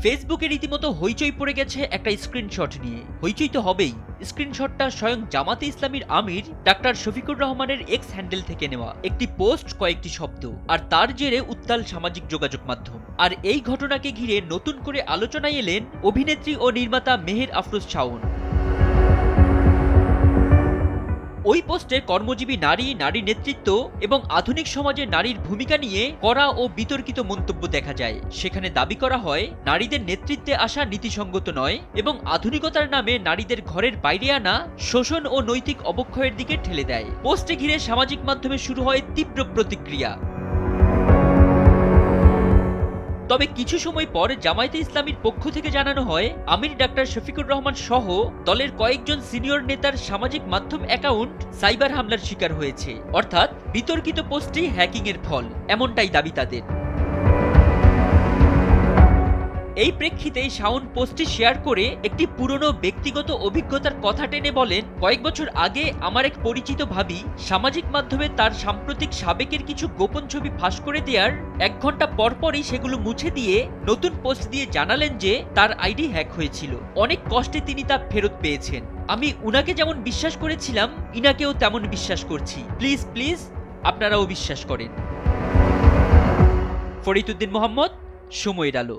ফেসবুকে রীতিমতো হইচই পড়ে গেছে একটা স্ক্রিনশট নিয়ে। হইচই তো হবেই। স্ক্রিনশটটা স্বয়ং জামাতে ইসলামীর আমির ডাক্তার শফিকুর রহমানের এক্স হ্যান্ডেল থেকে নেওয়া একটি পোস্ট, কয়েকটি শব্দ, আর তার জেরে উত্তাল সামাজিক যোগাযোগ মাধ্যম। আর এই ঘটনাকে ঘিরে নতুন করে আলোচনায় এলেন অভিনেত্রী ও নির্মাতা মেহের আফরোজ শাওন। ওই পোস্টে কর্মজীবী নারী, নারী নেতৃত্ব এবং আধুনিক সমাজে নারীর ভূমিকা নিয়ে কড়া ও বিতর্কিত মন্তব্য দেখা যায়। সেখানে দাবি করা হয় নারীদের নেতৃত্বে আসা নীতিসঙ্গত নয় এবং আধুনিকতার নামে নারীদের ঘরের বাইরে আনা শোষণ ও নৈতিক অবক্ষয়ের দিকে ঠেলে দেয়। পোস্টে ঘিরে সামাজিক মাধ্যমে শুরু হয় তীব্র প্রতিক্রিয়া। তবে কিছু সময় পর জামায়াতে ইসলামীর পক্ষ থেকে জানানো হয় আমির ডাক্তার শফিকুর রহমান সহ দলের কয়েকজন সিনিয়র নেতার সামাজিক মাধ্যম অ্যাকাউন্ট সাইবার হামলার শিকার হয়েছে। অর্থাৎ বিতর্কিত পোস্টটি হ্যাকিং এর ফল, এমনটাই দাবি তাদের। এই প্রেক্ষিতে শাওন পোস্টটি শেয়ার করে একটি পুরনো ব্যক্তিগত অভিজ্ঞতার কথা টেনে বলেন, কয়েক বছর আগে আমার এক পরিচিত ভাবি সামাজিক মাধ্যমে তার সাম্প্রতিক সাবেকের কিছু গোপন ছবি ফাঁস করে দেওয়ার 1 ঘন্টা পরপরই সেগুলো মুছে দিয়ে নতুন পোস্ট দিয়ে জানালেন যে তার আইডি হ্যাক হয়েছিল। অনেক কষ্টে তিনি তা ফেরত পেয়েছেন। আমি উনাকে যেমন বিশ্বাস করেছিলাম ইনাকেও তেমন বিশ্বাস করছি। প্লিজ প্লিজ আপনারাও বিশ্বাস করেন। ফরিদউদ্দিন মোহাম্মদ, সময়ের আলো।